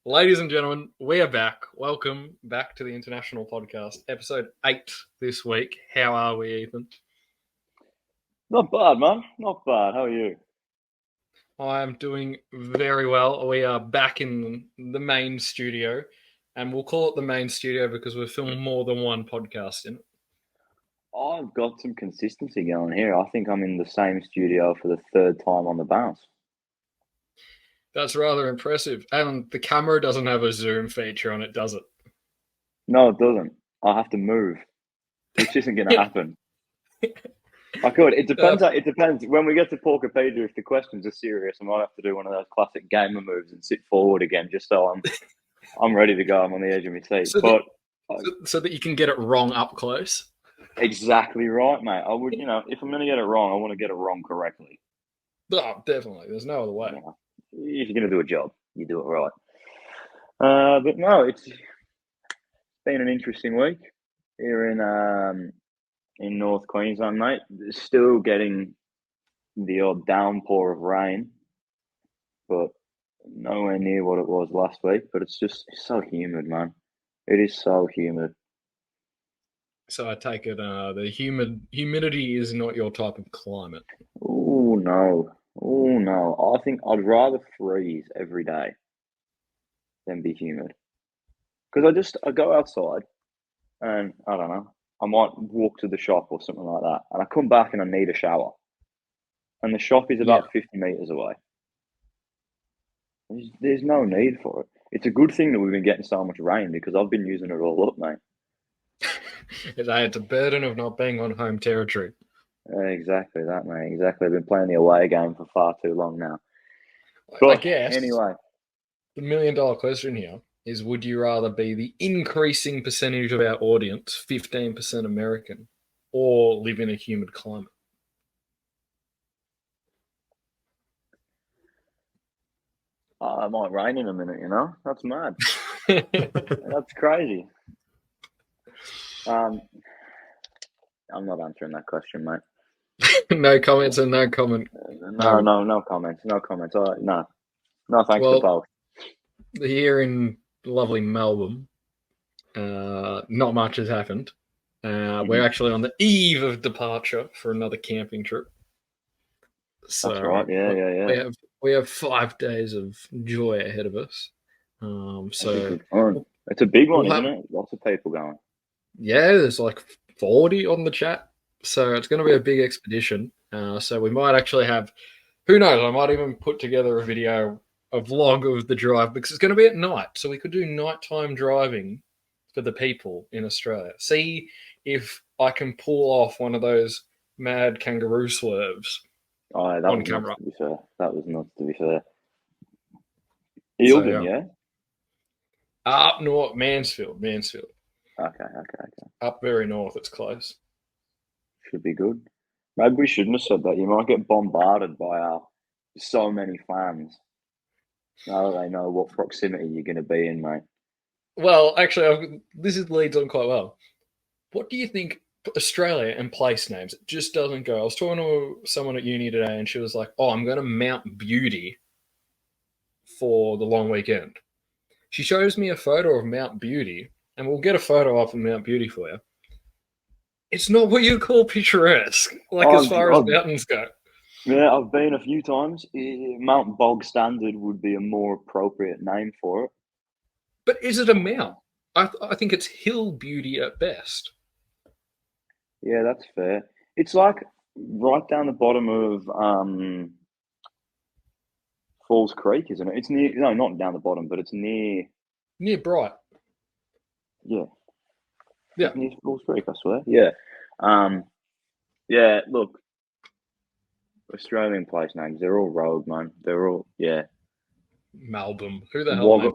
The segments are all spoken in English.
Ladies and gentlemen, we are back. Welcome back to the International Podcast, episode 8 this week. How are we, Ethan? Not bad, man. Not bad. How are you? I am doing very well. We are back in the main studio, and we'll call it the main studio because we're filming more than one podcast in it. I've got some consistency going here. I think I'm in the same studio for the third time on the bounce. That's rather impressive. And the camera doesn't have a zoom feature on it, does it? No, it doesn't. I have to move, which isn't going to happen. I could. It depends. It depends. When we get to Porkipedia, if the questions are serious, I might have to do one of those classic gamer moves and sit forward again, just so I'm ready to go. I'm on the edge of my seat. So that you can get it wrong up close. Exactly right, mate. I would, if I'm going to get it wrong, I want to get it wrong correctly. Oh, definitely. There's no other way. Yeah. If you're going to do a job, you do it right. But no, it's been an interesting week here in North Queensland, mate. Still getting the odd downpour of rain, but nowhere near what it was last week. But it's so humid, man. It is so humid. So I take it the humidity is not your type of climate. Oh no! I think I'd rather freeze every day than be humid. Because I go outside and I don't know, I might walk to the shop or something like that, and I come back and I need a shower, and the shop is about 50 meters away. There's no need for it. It's a good thing that we've been getting so much rain because I've been using it all up, mate. It's a burden of not being on home territory. Exactly that, mate. Exactly. I've been playing the away game for far too long now. But I guess anyway, the $1 million question here is: would you rather be the increasing percentage of our audience, 15% American, or live in a humid climate? It might rain in a minute. That's mad. That's crazy. I'm not answering that question, mate. No comments and no comment. No comments. No comments. All right, no, thanks to both. Here in lovely Melbourne, not much has happened. We're actually on the eve of departure for another camping trip. So that's right. Yeah. We have 5 days of joy ahead of us. So it's a big one, isn't it? Lots of people going. Yeah, there's like 40 on the chat. So it's going to be a big expedition. So we might actually have, who knows, I might even put together a video, a vlog of the drive, because it's going to be at night. So we could do nighttime driving for the people in Australia. See if I can pull off one of those mad kangaroo swerves on camera. That was nuts, to be fair. Eildon, yeah? Up north, Mansfield. Okay. Up very north, it's close. Should be good. Maybe we shouldn't have said that. You might get bombarded by so many fans. Now that they know what proximity you're going to be in, mate. Well, actually, this leads on quite well. What do you think Australia and place names? It just doesn't go. I was talking to someone at uni today, and she was like, "Oh, I'm going to Mount Beauty for the long weekend." She shows me a photo of Mount Beauty, and we'll get a photo up of Mount Beauty for you. It's not what you call picturesque, as far as mountains go. Yeah, I've been a few times. Mount Bog Standard would be a more appropriate name for it. But is it a mount? I think it's hill beauty at best. Yeah, that's fair. It's like right down the bottom of Falls Creek, isn't it? It's near. No, not down the bottom, but it's near Bright. Yeah. Yeah. Near Falls Creek, I swear. Yeah. Yeah. Look, Australian place names, they're all rogue, man. They're all Melbourne. Who the hell?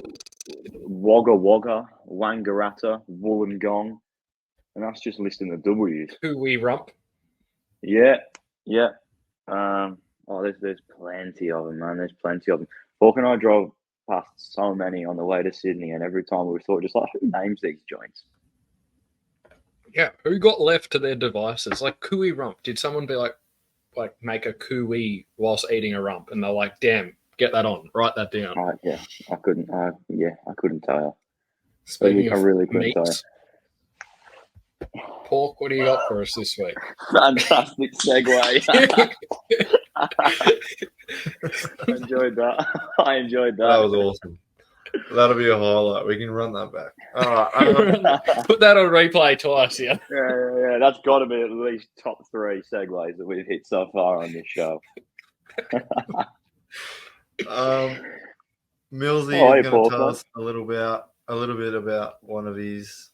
Wagga Wagga, Wangaratta, Wollongong, and that's just listing the W's. Cooey Rump. Yeah. There's plenty of them, man. There's plenty of them. Paul and I drove past so many on the way to Sydney, and every time we thought, just like, who names these joints? Yeah, who got left to their devices? Like Cooey Rump. Did someone be like make a cooey whilst eating a rump? And they're like, damn, Get that on. Write that down. Yeah, I couldn't. I couldn't tell you. Speaking I of really couldn't tell you. meats, Pork, what do you got for us this week? Fantastic segue. I enjoyed that. That was awesome. That'll be a highlight. We can run that back. All right. Put that on replay twice, yeah. Yeah. That's got to be at least top 3 segues that we've hit so far on this show. Millsy Hey, is going to tell us a little bit about one of his.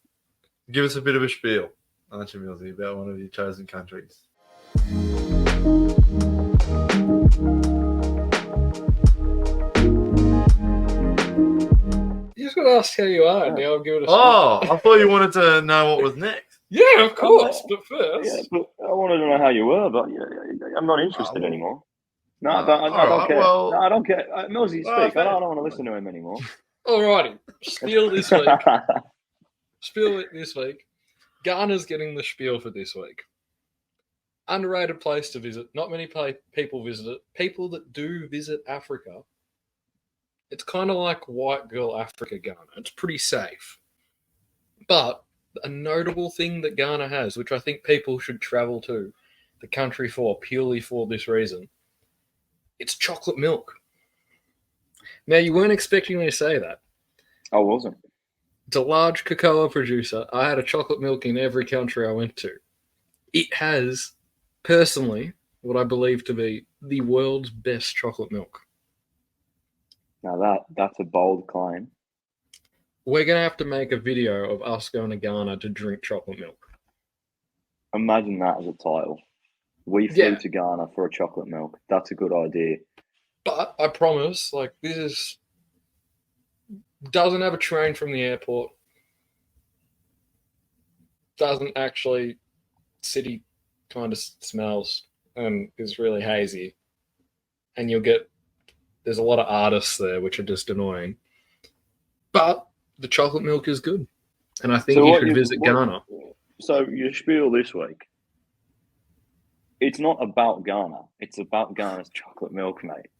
Give us a bit of a spiel, aren't you, Millsy, about one of your chosen countries? You just got to ask how you are. Now I'll give it a I thought you wanted to know what was next. Yeah, of course. But first, Yeah, but I wanted to know how you were, but I'm not interested anymore. No, I don't care. Well, no, I don't care. Millsy, speak. okay. I don't want to listen to him anymore. alrighty. Spiel this week. Spiel it this week. Ghana's getting the spiel for this week. Underrated place to visit. Not many people visit it. People that do visit Africa, it's kind of like white girl Africa, Ghana. It's pretty safe. But a notable thing that Ghana has, which I think people should travel to the country for purely for this reason, it's chocolate milk. Now, you weren't expecting me to say that. I wasn't. It's a large cocoa producer. I had a chocolate milk in every country I went to. It has, personally, what I believe to be the world's best chocolate milk. Now that's a bold claim. We're going to have to make a video of us going to Ghana to drink chocolate milk. Imagine that as a title. We flew to Ghana for a chocolate milk. That's a good idea. But I promise, this doesn't have a train from the airport. Doesn't actually, city kind of smells and is really hazy. And there's a lot of artists there, which are just annoying. But the chocolate milk is good. And I think you should visit Ghana. So your spiel this week, it's not about Ghana. It's about Ghana's chocolate milk, mate.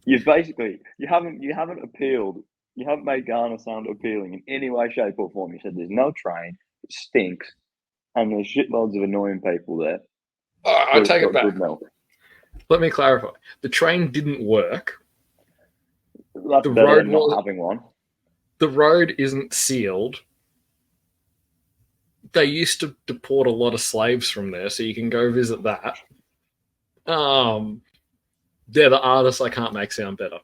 You haven't appealed. You haven't made Ghana sound appealing in any way, shape, or form. You said there's no train, it stinks, and there's shitloads of annoying people there. I take it back. Good milk. Let me clarify. The train didn't work. That's the road not having one. The road isn't sealed. They used to deport a lot of slaves from there, so you can go visit that. They're the artists I can't make sound better.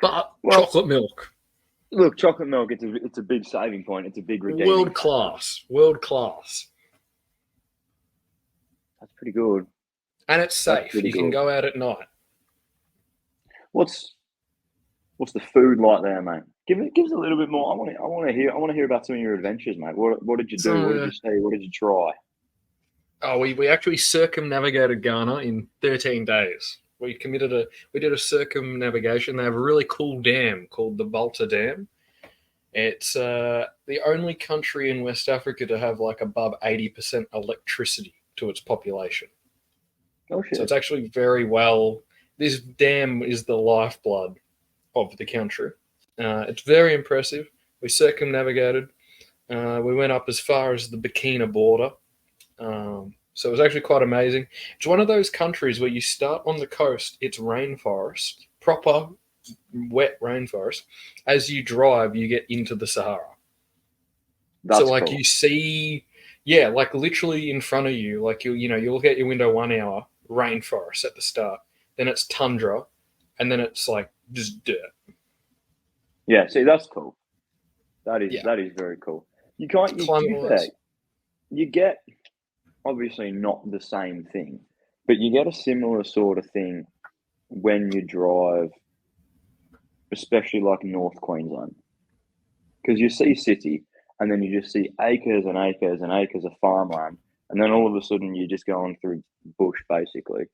But chocolate milk. Look, chocolate milk, it's a big saving point. It's a big redeeming World class. That's pretty good. And it's safe. You can go out at night. What's the food like there, mate? Give us a little bit more. I want to hear about some of your adventures, mate. What did you do? What did you say? What did you try? Oh, we actually circumnavigated Ghana in 13 days. We did a circumnavigation. They have a really cool dam called the Volta Dam. It's the only country in West Africa to have above 80% electricity to its population. Oh shit! So it's actually very well. This dam is the lifeblood of the country. It's very impressive. We circumnavigated. We went up as far as the Burkina border. So it was actually quite amazing. It's one of those countries where you start on the coast, it's rainforest, proper wet rainforest. As you drive, you get into the Sahara. That's cool. You see, literally in front of you, you look out your window 1 hour, rainforest at the start. Then it's tundra, and then it's just dirt. Yeah, see, that's cool. That is very cool. You get obviously not the same thing, but you get a similar sort of thing when you drive, especially North Queensland, because you see city and then you just see acres and acres and acres of farmland, and then all of a sudden you're just going through bush basically.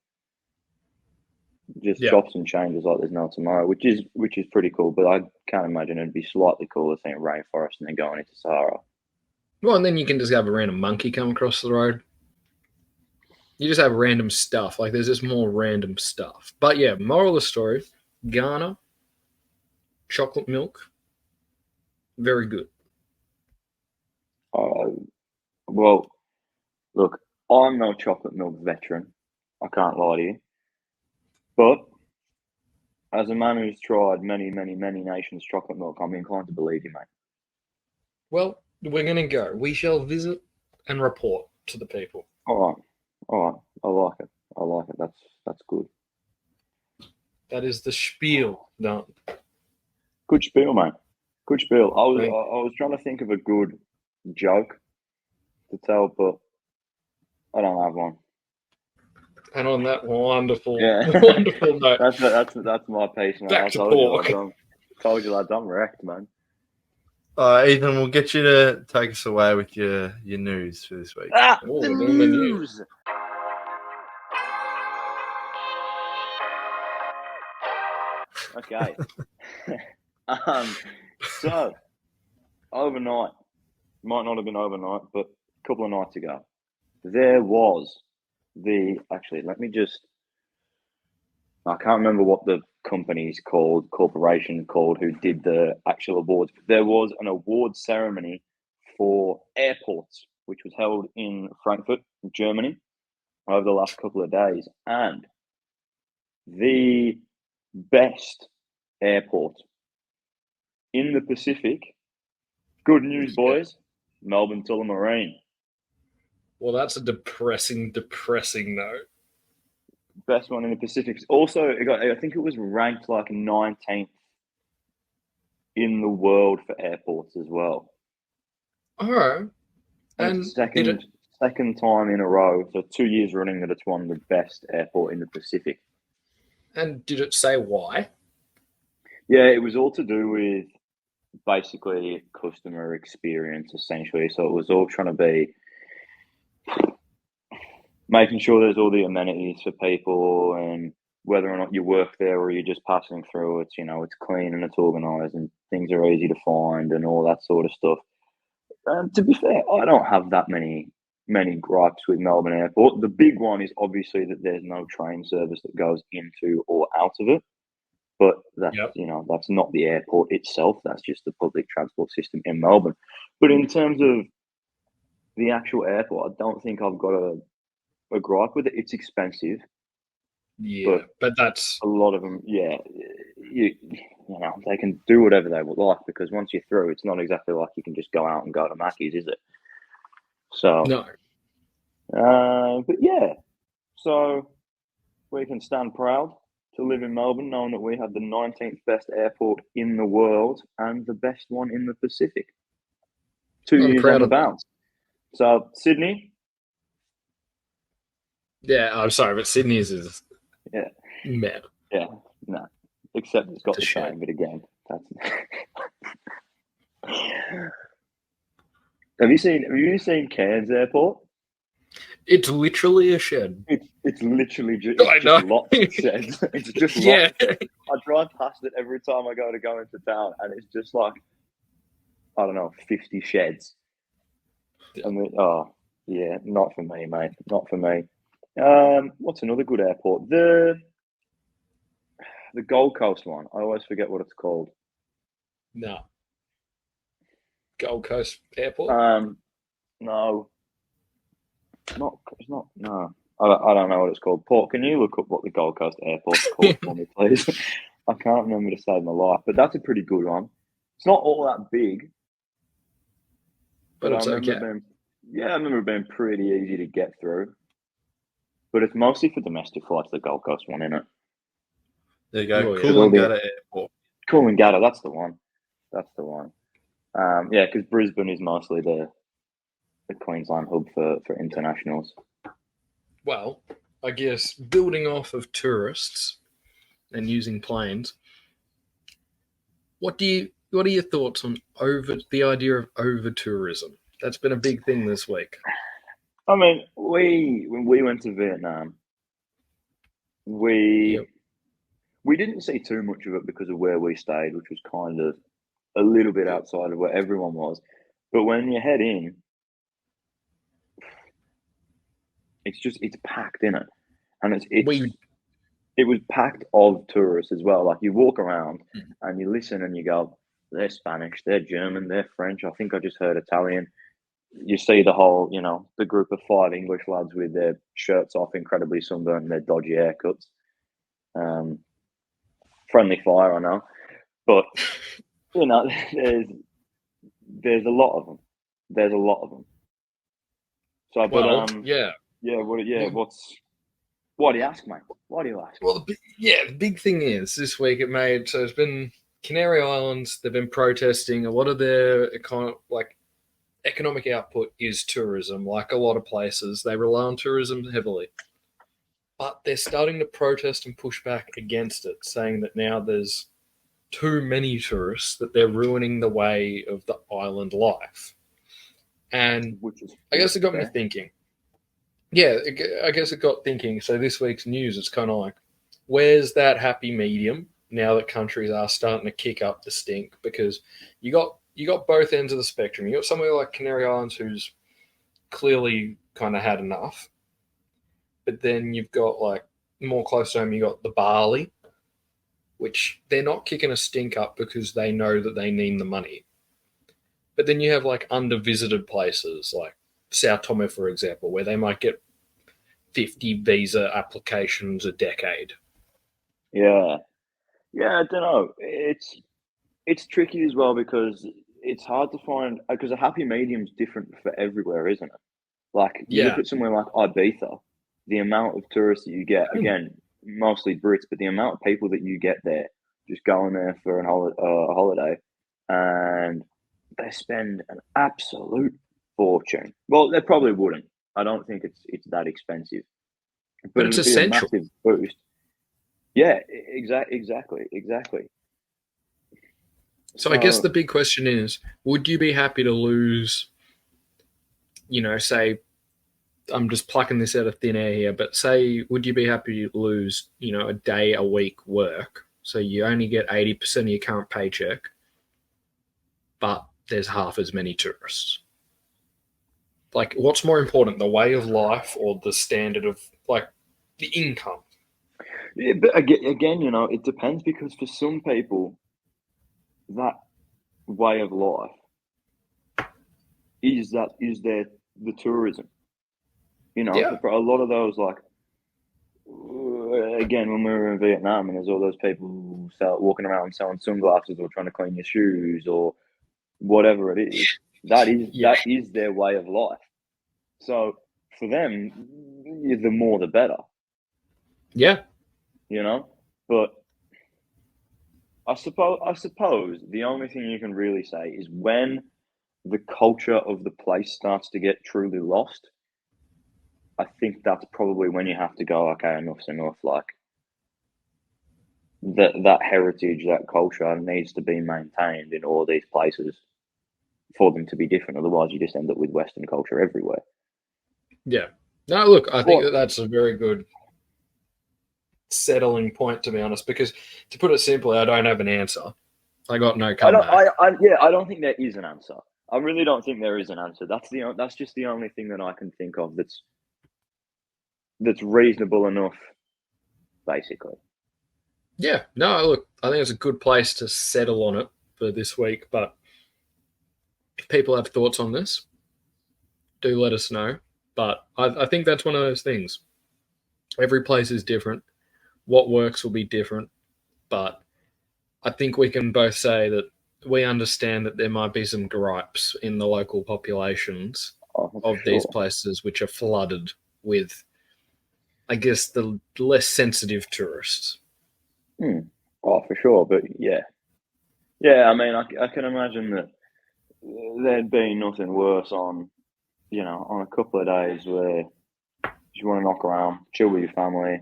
Just chops and changes like there's no tomorrow, which is pretty cool. But I can't imagine it'd be slightly cooler seeing rainforest and then going into Sahara. Well, and then you can just have a random monkey come across the road. You just have random stuff. Like, there's just more random stuff. But yeah, moral of the story, Ghana, chocolate milk, very good. Well, look, I'm no chocolate milk veteran. I can't lie to you. But as a man who's tried many, many, many nations' chocolate milk, I'm inclined to believe you, mate. Well, we're going to go. We shall visit and report to the people. All right. I like it. That's good. That is the spiel done. Good spiel, mate. Good spiel. I Thank- was trying to think of a good joke to tell, but I don't have one. And on that wonderful, Yeah. wonderful note, That's my piece, man. Back I to told you, pork. told you lads, I'm wrecked, man. Ethan, we'll get you to take us away with your news for this week. Ah, Oh, the we're doing the news. news. Okay. So overnight, might not have been overnight, but a couple of nights ago, there was I can't remember what the corporation called, who did the actual awards. But there was an award ceremony for airports, which was held in Frankfurt, Germany, over the last couple of days. And the best airport in the Pacific, good news, boys, Melbourne Tullamarine. Well, that's a depressing note. Best one in the Pacific. Also, I think it was ranked like 19th in the world for airports as well. All right. And it's second time in a row, so 2 years running, that it's won the best airport in the Pacific. And did it say why? Yeah, it was all to do with basically customer experience, essentially. So it was all trying to be making sure there's all the amenities for people, and whether or not you work there or you're just passing through, it's clean and it's organised and things are easy to find and all that sort of stuff. To be fair, I don't have that many gripes with Melbourne Airport. The big one is obviously that there's no train service that goes into or out of it. But that's that's not the airport itself. That's just the public transport system in Melbourne. But in terms of the actual airport, I don't think I've got a gripe with it. It's expensive. Yeah, but that's a lot of them. Yeah, they can do whatever they would like, because once you're through, it's not exactly like you can just go out and go to Mackey's, is it? So no. But yeah, so we can stand proud to live in Melbourne, knowing that we have the 19th best airport in the world and the best one in the Pacific. 2 years on the bounce. So Sydney. Yeah, I'm sorry, but Sydney's is meh. Yeah, no. Except it's got the same, but again, that's. Have you seen Cairns Airport? It's literally a shed. It's literally just lots of sheds. It's just lots. I drive past it every time I go into town, and it's just like, I don't know, 50 sheds. Yeah. Not for me, mate. Not for me. What's another good airport? The Gold Coast one. I always forget what it's called. No. Gold Coast Airport? No. It's not. No. I don't know what it's called. Port, can you look up what the Gold Coast Airport's called for me, please? I can't remember to save my life, but that's a pretty good one. It's not all that big, but it's okay. I remember it being pretty easy to get through. But it's mostly for domestic flights, the Gold Coast one, isn't it? There you go. Coolangatta Airport. Coolangatta, that's the one. Because Brisbane is mostly the Queensland hub for internationals. Well, I guess building off of tourists and using planes, what are your thoughts on the idea of over tourism? That's been a big thing this week. I mean, when we went to Vietnam, we didn't see too much of it because of where we stayed, which was kind of a little bit outside of where everyone was. But when you head in, it's packed in it, and We it was packed of tourists as well. Like you walk around and you listen and you go, they're Spanish, they're German, they're French. I think I just heard Italian. You see the whole, the group of 5 English lads with their shirts off, incredibly sunburned, and their dodgy haircuts. Friendly fire, I know, but there's a lot of them. There's a lot of them. So, but yeah. Why do you ask, mate? Why do you ask? Well, the big thing is this week it's been Canary Islands. They've been protesting. A lot of their economic output is tourism. Like a lot of places, they rely on tourism heavily. But they're starting to protest and push back against it, saying that now there's too many tourists, that they're ruining the way of the island life. And I guess it got me thinking. Yeah, I guess it got thinking. So this week's news, it's kind of like, where's that happy medium now that countries are starting to kick up the stink? Because you got both ends of the spectrum. You got somewhere like Canary Islands who's clearly kind of had enough. But then you've got, like, more close to home, you got the Bali, which they're not kicking a stink up because they know that they need the money. But then you have, like, under-visited places, like Sao Tome, for example, where they might get 50 visa applications a decade. Yeah, I don't know. It's tricky as well because it's hard to find, because a happy medium's different for everywhere, isn't it? Like, you look at somewhere like Ibiza, the amount of tourists that you get, again, mostly Brits, but the amount of people that you get there just going there for a holiday, and they spend an absolute fortune. Well, they probably wouldn't. I don't think it's that expensive, but it's essential. A massive boost. Yeah, exactly. So I guess the big question is, would you be happy to lose, say, I'm just plucking this out of thin air here, but say, would you be happy to lose, a day a week work? So you only get 80% of your current paycheck, but there's half as many tourists. Like, what's more important, the way of life or the standard of, like, the income? Yeah, but again, it depends, because for some people, that way of life is the tourism. For a lot of those, like, again, when we were in Vietnam, and there's all those people who walking around selling sunglasses or trying to clean your shoes or whatever it is, that is their way of life. So for them, the more the better. Yeah. But I suppose the only thing you can really say is when the culture of the place starts to get truly lost, I think that's probably when you have to go, okay, enough's enough. Like, that heritage, that culture needs to be maintained in all these places for them to be different. Otherwise, you just end up with Western culture everywhere. Yeah. No, look, I think that's a very good settling point, to be honest, because to put it simply, I don't have an answer. I got no comeback. I don't think there is an answer. I really don't think there is an answer. That's just the only thing that I can think of that's reasonable enough, basically. Yeah, no, look, I think it's a good place to settle on it for this week, but if people have thoughts on this, do let us know. But I think that's one of those things. Every place is different. What works will be different, but I think we can both say that we understand that there might be some gripes in the local populations of these places which are flooded with, I guess, the less sensitive tourists. Oh, for sure. But yeah. I mean, I can imagine that there'd be nothing worse on a couple of days where you want to knock around, chill with your family,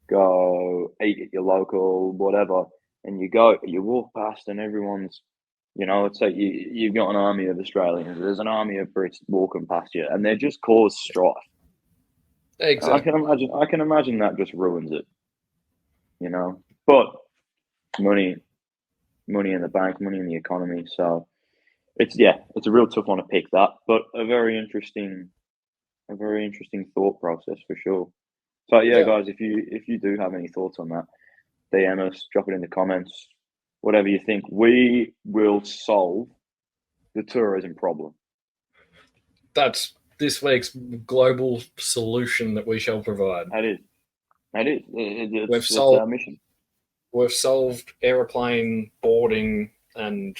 go eat at your local, whatever, and you walk past and everyone's, it's like you've got an army of Australians, there's an army of Brits walking past you, and they just cause strife. Exactly. I can imagine that just ruins it, But money in the bank, money in the economy, so it's a real tough one to pick that, but a very interesting a very interesting thought process for sure. So yeah, guys, if you do have any thoughts on that, DM us, drop it in the comments, whatever you think. We will solve the tourism problem. That's this week's global solution that we shall provide. That is. It's solved- our mission. We've solved aeroplane boarding and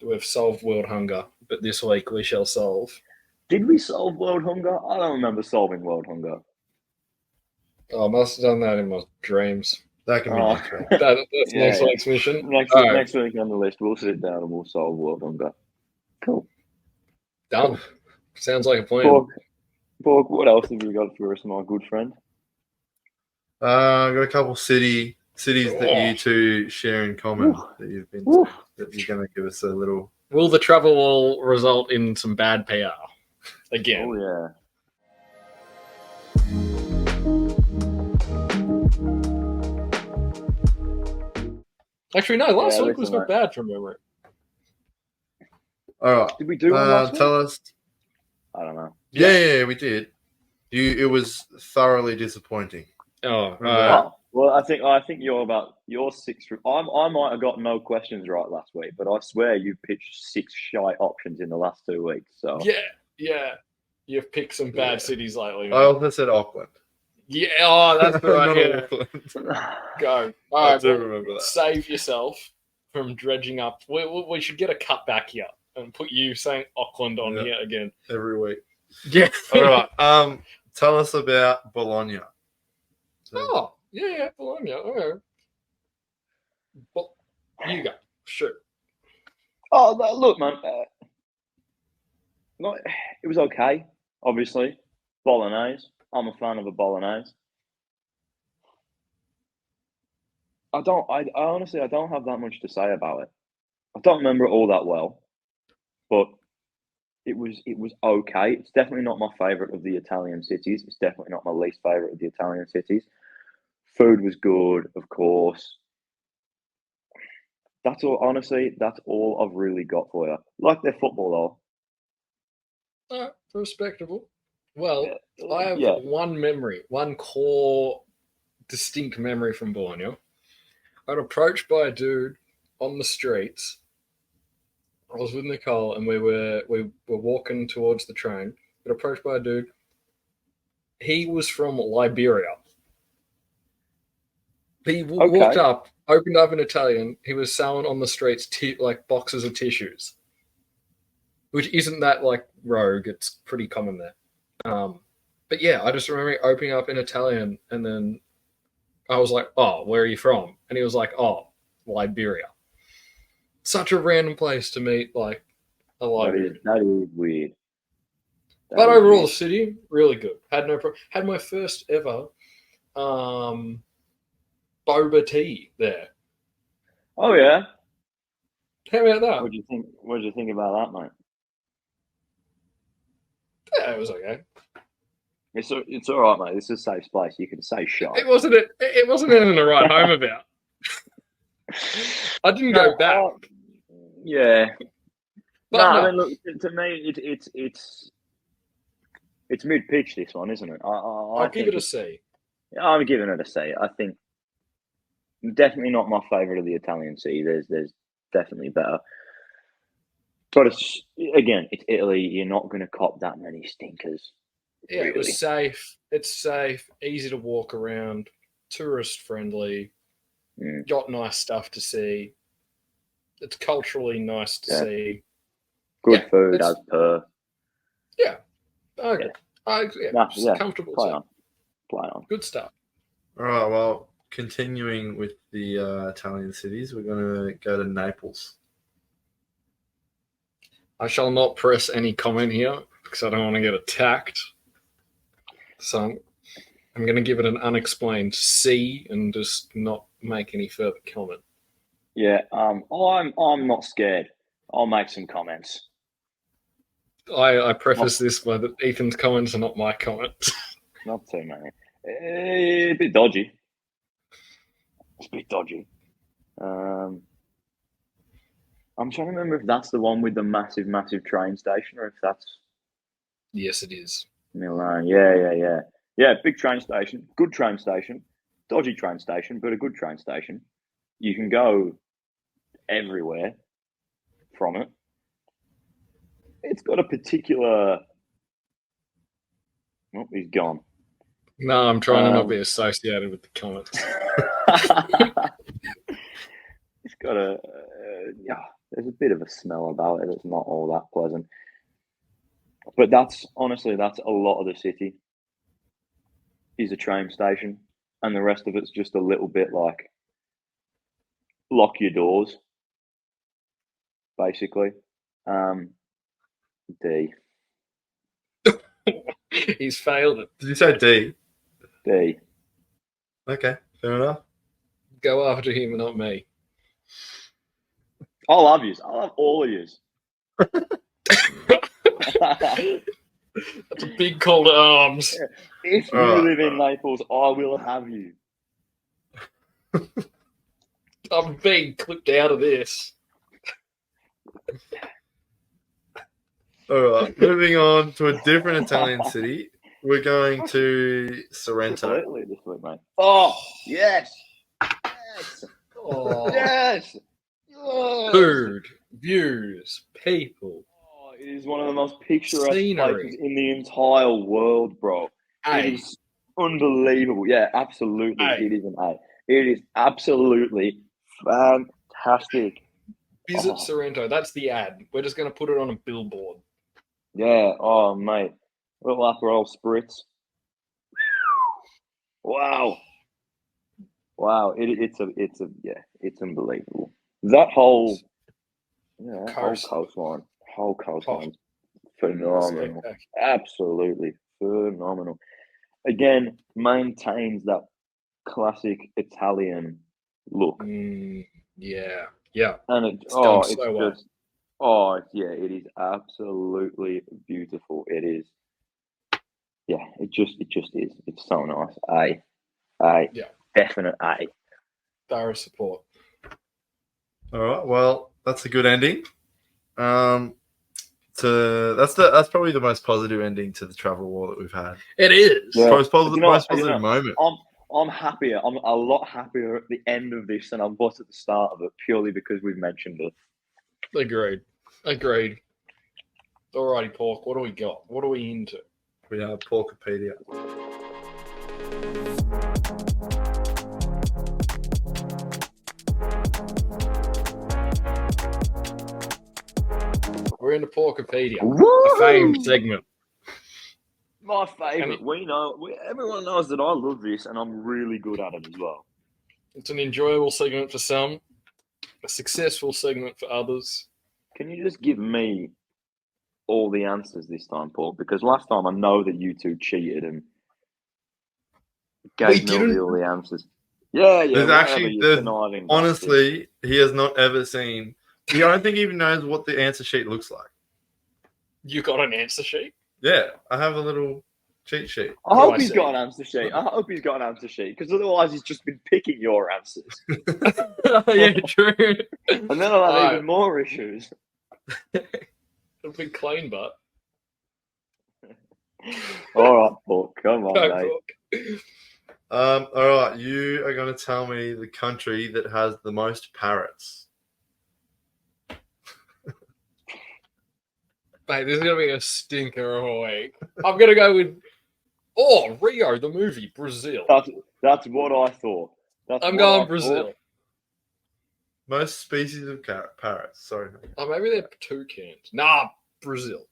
we've solved world hunger, but this week we shall solve. Did we solve world hunger? I don't remember solving world hunger. Oh, I must have done that in my dreams. That can be Oh. next week. That's next week's mission. Next week on the list, we'll sit down and we'll solve world hunger. Cool. Done. Sounds like a plan. Borg, what else have you got for us, my good friend? Got a couple cities that you two share in common that you've been that you're going to give us a little. Will the travel all result in some bad PR again? Oh yeah. Actually, no. Last week was listen, not bad from memory. All right. Did we do one last week? Tell us. I don't know. Yeah, we did. It was thoroughly disappointing. Oh, Well, I think you're 6. I might have got no questions right last week, but I swear you pitched 6 shy options in the last 2 weeks. So yeah. You've picked some bad cities lately. Man. I also said Auckland. Yeah, that's the right. Not Yeah. Auckland. Go. All I right, do remember that. Save yourself from dredging up. We should get a cut back here and put you saying Auckland on here again Every week. Yeah. All right. Tell us about Bologna. Oh, yeah, Bologna. Okay. Well, you go. Sure. Oh, look, man. It was okay. Obviously, bolognese. I'm a fan of a bolognese. I honestly don't have that much to say about it. I don't remember it all that well, but it was okay. It's definitely not my favorite of the Italian cities. It's definitely not my least favorite of the Italian cities. Food was good, of course. That's all. Honestly, that's all I've really got for you. Like their football, though. Respectable. Well, Yeah. I have one memory, one core distinct memory from Bologna. I got approached by a dude on the streets. I was with Nicole and we were walking towards the train. Got approached by a dude. He was from Liberia. He walked up, opened up in Italian. He was selling on the streets like boxes of tissues, which isn't that like rogue. It's pretty common there. But yeah, I just remember opening up in Italian, and then I was like, "Oh, where are you from?" And he was like, "Oh, Liberia." Such a random place to meet like a Liberian. That is weird. But overall, the city really good. Had my first ever boba tea there. Oh yeah. How about that? What did you think about that, mate? Yeah, it was okay. It's all right, mate. This is a safe place. You can say shot. It wasn't anything to write home about. I didn't go back. Yeah. But no, no. I mean, look, to me, it's mid-pitch, this one, isn't it? I'll give it a C. I'm giving it a C. I think definitely not my favourite of the Italian sea. There's definitely better. But it's Italy. You're not going to cop that many stinkers. Yeah, really. It was safe. It's safe, easy to walk around, tourist friendly. Got nice stuff to see. It's culturally nice to see. Good food as per. Yeah. Okay. Comfortable. Play on. Good stuff. All right. Well, continuing with the Italian cities, we're going to go to Naples. I shall not press any comment here because I don't want to get attacked. So I'm going to give it an unexplained C and just not make any further comment. Yeah, I'm not scared. I'll make some comments. I preface this by that Ethan's comments are not my comments. Not too many. A bit dodgy. It's a bit dodgy. I'm trying to remember if that's the one with the massive, massive train station or if that's... Yes, it is. Milan. Yeah. Yeah, big train station. Good train station. Dodgy train station, but a good train station. You can go everywhere from it. It's got a particular... Oh, he's gone. No, I'm trying to not be associated with the comments. It's got a... there's a bit of a smell about it. It's not all that pleasant. But that's a lot of the city is a train station. And the rest of it's just a little bit like lock your doors, basically. D. He's failed it. Did you say D? D. Okay, fair enough. Go after him and not me. I love yous. I love all of yous. That's a big call to arms. If you live in Naples, I will have you. I'm being clipped out of this. All right, moving on to a different Italian city. We're going to Sorrento. Completely this week, mate. Oh, yes. Yes. Oh. Yes. Food, views, people. Oh, it is one of the most picturesque Scenery. places in the entire world, bro. It is unbelievable. Yeah, absolutely. A. It is an A. It is absolutely fantastic. Visit Sorrento. That's the ad. We're just going to put it on a billboard. Yeah. Oh, mate. Little Aperol spritz. Wow. Wow. It's unbelievable. That whole coastline. Whole coastline. Phenomenal. Spectacular. Absolutely phenomenal. Again, maintains that classic Italian look. Yeah. And it is absolutely beautiful. It is. Yeah, it just is. It's so nice. Yeah. Definite A. Thorough support. All right, well, that's a good ending. That's probably the most positive ending to the travel war that we've had. It is. Yeah. Most positive moment. I'm happier. I'm a lot happier at the end of this than I was at the start of it, purely because we've mentioned it. Agreed. Alrighty, Pork. What do we got? What are we into? We have Porkipedia. We're into Porkipedia, Woo! a famed segment. My favourite. Everyone knows that I love this, and I'm really good at it as well. It's an enjoyable segment for some, a successful segment for others. Can you just give me all the answers this time, Paul? Because last time I know that you two cheated and gave me all the answers. Yeah. Honestly, he has not ever seen. I don't think he even knows what the answer sheet looks like. You got an answer sheet? Yeah, I have a little cheat sheet. I hope he's got an answer sheet. Because otherwise he's just been picking your answers. Yeah, true. And then I'll have even more issues. It'll be clean, but. All right, Paul. Come on, mate. All right, you are going to tell me the country that has the most parrots. Mate, this is going to be a stinker of a week. I'm going to go with, Rio, the movie, Brazil. That's what I thought. I'm going Brazil. Most species of parrots. Sorry. Oh, maybe they're toucans. Nah, Brazil.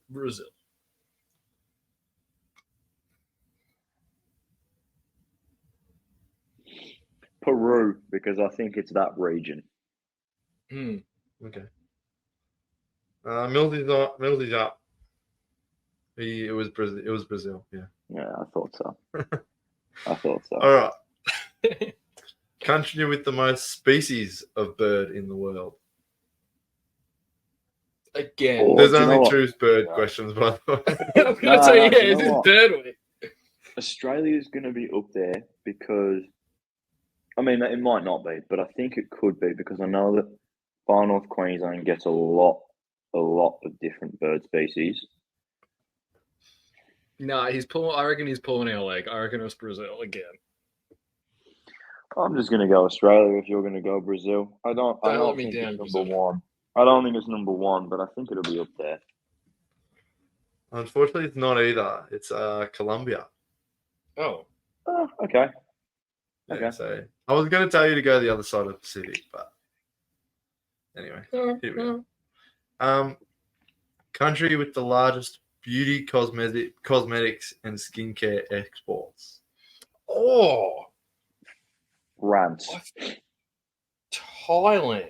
Peru, because I think it's that region. Okay. Millsy's up. It was Brazil. Yeah. Yeah, I thought so. All right. Country with the most species of bird in the world. Again. There's only two bird questions, by the way. I was going to say, is this bird week? Australia is going to be up there because, I mean, it might not be, but I think it could be because I know that Far North Queensland gets a lot of different bird species. No, he's pulling. I reckon he's pulling our leg. I reckon it was Brazil again. I'm just going to go Australia if you're going to go Brazil. I don't let me think down, it's number Brazil. one. I don't think it's number one, but I think it'll be up there. Unfortunately, it's not either. It's Colombia. Oh, Oh, okay. Yeah, Okay. so I was going to tell you to go the other side of the Pacific, but anyway, no, here we no. go. Country with the largest beauty, cosmetics, and skincare exports. Oh, France. Thailand.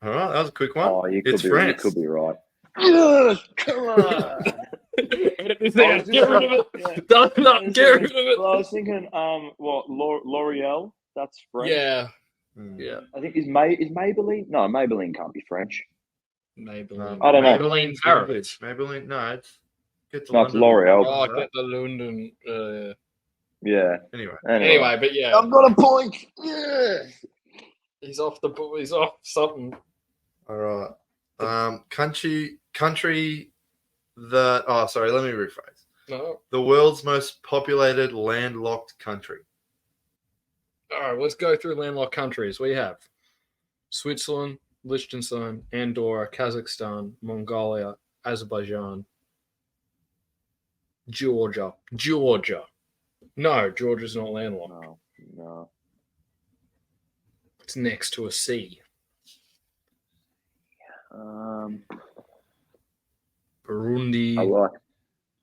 All right, that was a quick one. Oh, you It's could be. France. You could be right. Yes, come on. Edit this out. Get rid of it. Yeah. Don't get rid of it. Well, I was thinking, what L'Oreal? That's French. Yeah, Hmm. yeah. I think is Maybelline? No, Maybelline can't be French. Maybelline. I don't know. Maybelline Paris. Maybelline, no, it's No, it's L'Oreal. Oh, I get the London. Yeah. Anyway, but yeah, I've got a point. Yeah. he's off the. He's off something. All right. Country that. Oh, sorry. Let me rephrase. No. The world's most populated landlocked country. All right, let's go through landlocked countries. We have Switzerland, Liechtenstein, Andorra, Kazakhstan, Mongolia, Azerbaijan, Georgia. No, Georgia's not landlocked. No. It's next to a sea. Burundi.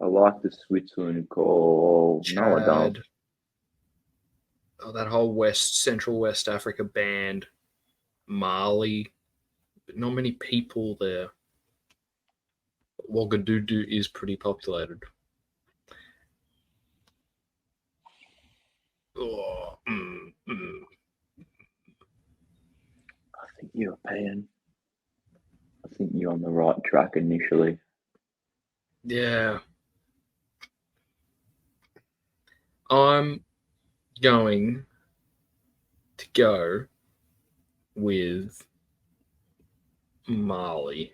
I like the Switzerland call. Chad. No, I don't. Oh, that whole Central West Africa band. Mali. But not many people there. Ouagadougou is pretty populated. Oh, I think European. I think you're on the right track initially. Yeah. I'm going to go with Mali.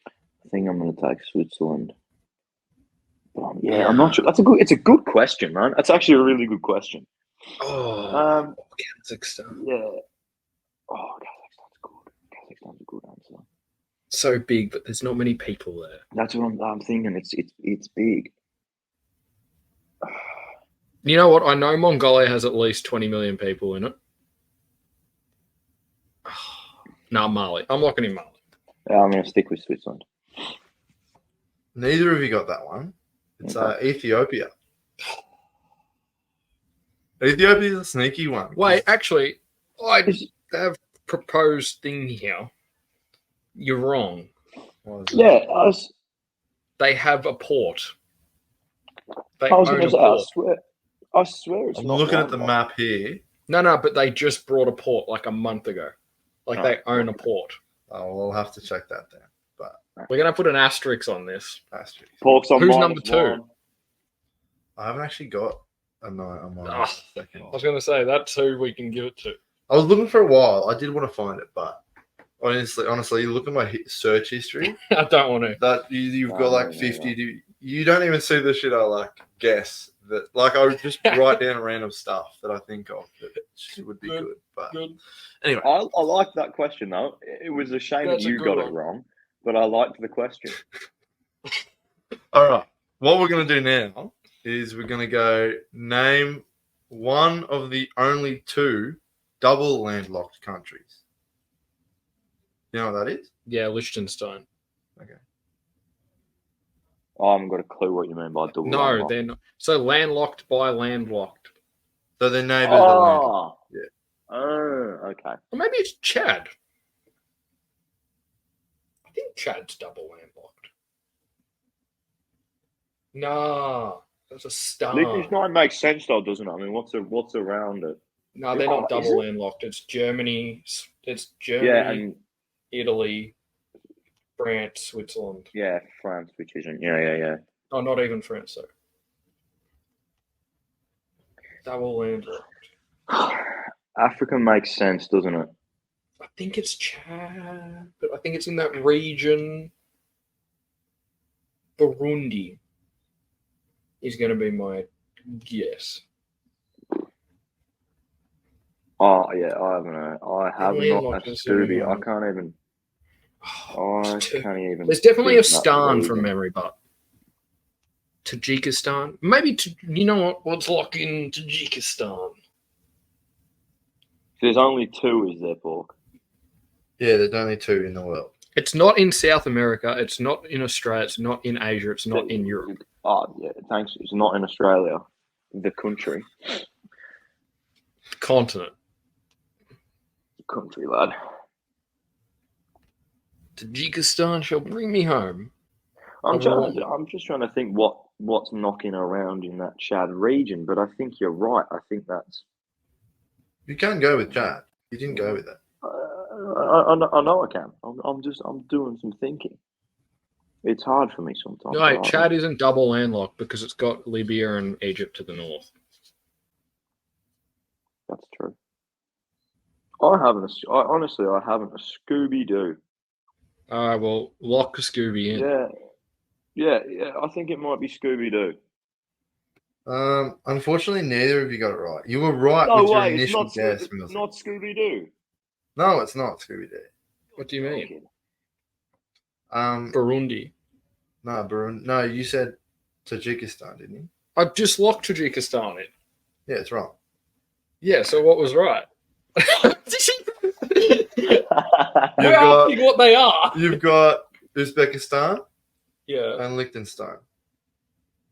I think I'm going to take Switzerland. But I'm not sure. It's a good question, man. That's actually a really good question. Oh, Kazakhstan. Yeah. Oh, Kazakhstan's good. Kazakhstan's a good answer. So big, but there's not many people there. That's what I'm thinking. It's big. You know what? I know Mongolia has at least 20 million people in it. No, Mali. I'm locking in Mali. Yeah, I'm going to stick with Switzerland. Neither of you got that one. It's Okay. Ethiopia. Ethiopia's a sneaky one. Wait, actually, I have proposed thing here. You're wrong. What is it? Yeah, They have a port. They I was own going a to say, port. I swear it's I'm not looking at the landlocked. map here. No, but they just brought a port like a month ago. Like they own a port. Oh, well, I'll have to check that down. But We're going to put an asterisk on this. asterisk. Pork's on Who's minus number two? one. I haven't actually got a night on my Ah, second. I was going to say that's who we can give it to. I was looking for a while. I did want to find it, but honestly, you look at my search history. I don't want to. That you've got like 50. You don't even see the shit I like guess that. Like I would just write down random stuff that I think of that would be good. But Good. anyway, I liked that question though. It was a shame That's that a you good got one. it wrong, but I liked the question. all right. What we're gonna do now is we're gonna go name one of the only two double landlocked countries. You know what that is? Yeah, Liechtenstein. Okay. I haven't got a clue what you mean by double. No, landlocked. they're not. So landlocked by landlocked. So their neighbours are landlocked. Oh, Yeah. Oh, okay. Or maybe it's Chad. I think Chad's double landlocked. Nah, that's a star. Liechtenstein makes sense though, doesn't it? I mean, what's around it? No, they're Oh, not is double it? landlocked. It's Germany. It's Germany, Yeah, and Italy, France, Switzerland. yeah, France, which isn't. Yeah. Oh, not even France, though. Double landlocked. Africa makes sense, doesn't it? I think it's Chad, but I think it's in that region. Burundi is going to be my guess. Oh yeah, I haven't. I have Landlocked not a in Southern Scooby. I Europe. can't even. Can't even. There's definitely a think that Stan from region. memory, but Tajikistan. Maybe you know what? Let's lock in Tajikistan. There's only two, is there, Pork? Yeah, there's only 2 in the world. It's not in South America. It's not in Australia. It's not in Asia. It's not in Europe. Oh yeah, thanks. It's not in Australia, the country. Continent. Country lad. Tajikistan shall bring me home. I'm just trying to think what's knocking around in that Chad region, but I think you're right. I think that's. You can go with Chad. You didn't go with that. I know I can. I'm doing some thinking. It's hard for me sometimes. No, Chad isn't double landlocked because it's got Libya and Egypt to the north. That's true. Honestly, I haven't a Scooby Doo. All right, well, lock Scooby in. Yeah. I think it might be Scooby Doo. Unfortunately, neither of you got it right. You were right No with your way, initial guess. it's not Scooby Doo. No, it's not Scooby Doo. What do you mean? Um, Burundi. no, Burundi. No, you said Tajikistan, didn't you? I just locked Tajikistan in. Yeah, it's wrong. Yeah, so what was right? We're got- asking what they are. You've got Uzbekistan Yeah, and Liechtenstein.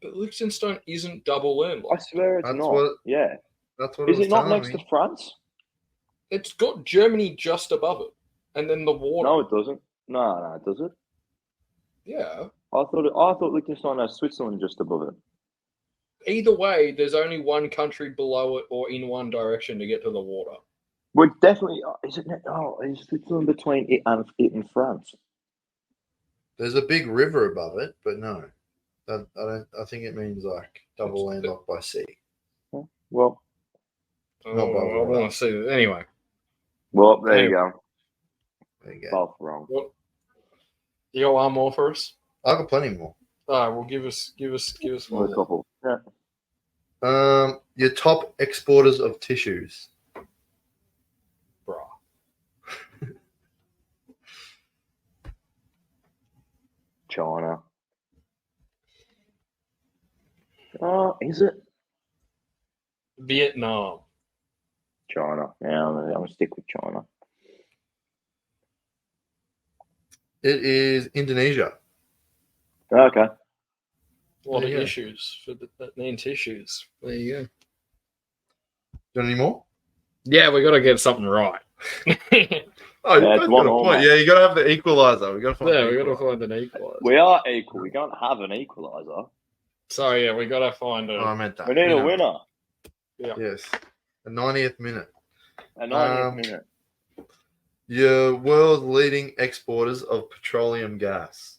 but Liechtenstein isn't double I landlocked. swear it's That's not. what- Yeah. That's what Is it was it not telling next me. to France? It's got Germany just above it, and then the water. No, it doesn't. No, does it? Yeah. I thought Liechtenstein has Switzerland just above it. Either way, there's only one country below it or in one direction to get to the water. We're definitely. Is Switzerland between it and France? There's a big river above it, but no. I think it means like double landlocked by sea. Well, Oh, Not by I want to see that. Anyway, there you Anyway. go. There you go. Both wrong. what? You got one more for us? I've got plenty more. All right, well, give us A one. couple. Yeah. Your top exporters of tissues. Bruh. China. Oh, is it Vietnam. China? Yeah, I'm gonna stick with China. It is Indonesia. Okay. A lot There of you go. issues for that mean tissues. There you go. Got any more? Yeah, we got to get something right. Oh, Yeah, you it's both one got a all, point. mate. Yeah, you got to have the equalizer. We got to find. Yeah, the we got to equalizer. find an equalizer. We are equal. We can't have an equalizer. So yeah, we got to find Oh, I a. meant that. We need You a know. winner. Yes, the 90th minute. A 90th minute. Your world's leading exporters of petroleum gas.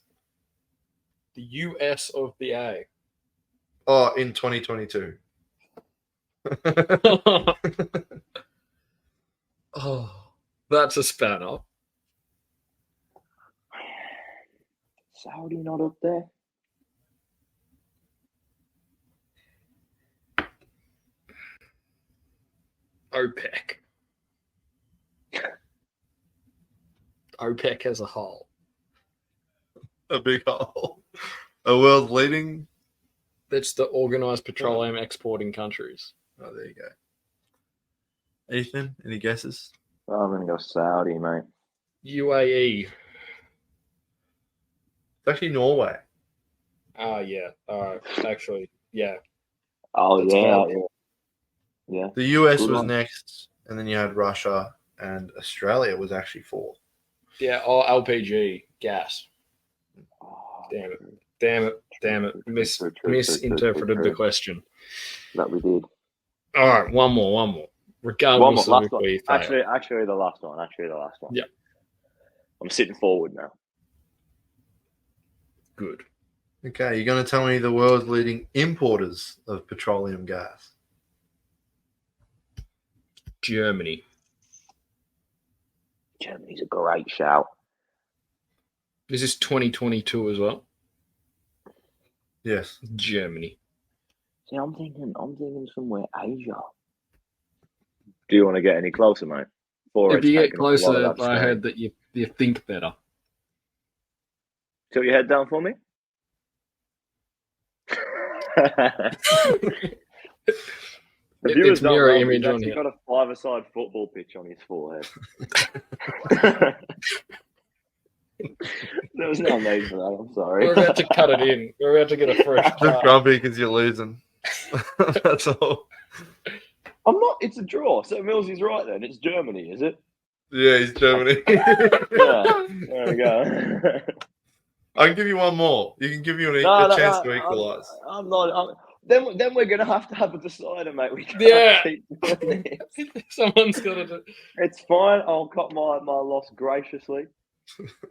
The US of the A. Oh, in 2022. Oh, that's a spanner. Saudi not up there. OPEC. OPEC as a whole. A big hole. A world's leading. That's the organized petroleum exporting countries. Oh, there you go. Ethan, any guesses? I'm gonna go Saudi, mate. UAE. It's actually Norway. Ah, yeah. Actually, yeah. Oh That's yeah, right. yeah. The US Good was one. next, and then you had Russia, and Australia was actually fourth. Yeah, LPG, gas. Oh, Damn it. Damn it. True. Misinterpreted the question. That we did. All right, one more. One more, Regardless of last if one. we fail. Actually, the last one. Yeah. I'm sitting forward now. Good. Okay, you're going to tell me the world's leading importers of petroleum gas. Germany. Germany's a great shout. Is this 2022 as well? Yes. Germany. See, I'm thinking somewhere Asia. Do you want to get any closer, mate? If you get A lot of closer, that I screen. heard that you think better. Tilt your head down for me. The viewers It's don't mirror know, but image he's on actually here. got a five-a-side football pitch on his forehead. There was no need for that. I'm sorry. We're about to cut it in. We're about to get a fresh Just cut. grumpy because you're losing. That's all. I'm not. It's a draw. So Millsy's right then. It's Germany, is it? Yeah, he's Germany. Yeah. There we go. I can give you one more. You can give you a chance to equalise. I'm not. Then we're gonna have a decider, mate. We can't Yeah. keep doing this. Someone's got to do. It's fine. I'll cut my loss graciously.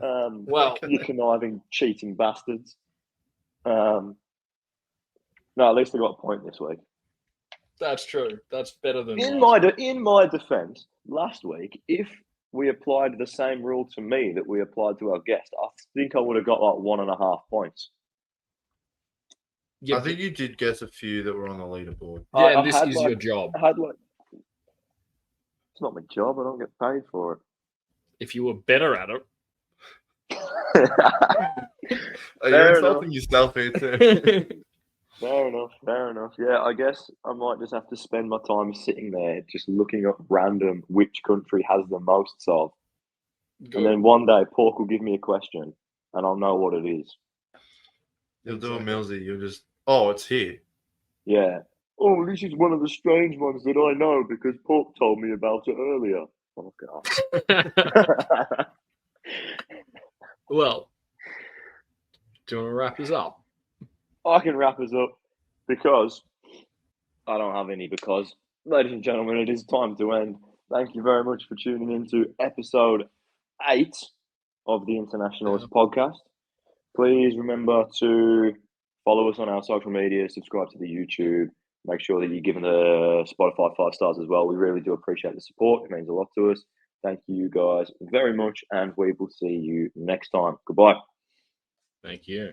Well, You conniving, cheating bastards. No, at least I got a point this week. that's true. That's better than In last. my defence, last week, if we applied the same rule to me that we applied to our guest, I think I would have got like 1.5 points. Yeah, I think you did guess a few that were on the leaderboard. and I this had, is like- your job. I had like, it's not my job. I don't get paid for If you were better at it. it. You're Fair insulting yourself here too. Fair enough. Yeah, I guess I might just have to spend my time sitting there just looking up random which country has the most of. And then one day Pork will give me a question and I'll know what it is. You'll do a Millsy. You'll just, oh, it's here. Yeah. Oh, this is one of the strange ones that I know because Pork told me about it earlier. Oh, God. Well, do you want to wrap us up? I can wrap us up because I don't have any because, ladies and gentlemen, it is time to end. Thank you very much for tuning in to episode 8 of the Internationalist Podcast. Please remember to follow us on our social media, subscribe to the YouTube, make sure that you're giving the Spotify 5 stars as well. We really do appreciate the support. It means a lot to us. Thank you guys very much, and we will see you next time. Goodbye. Thank you.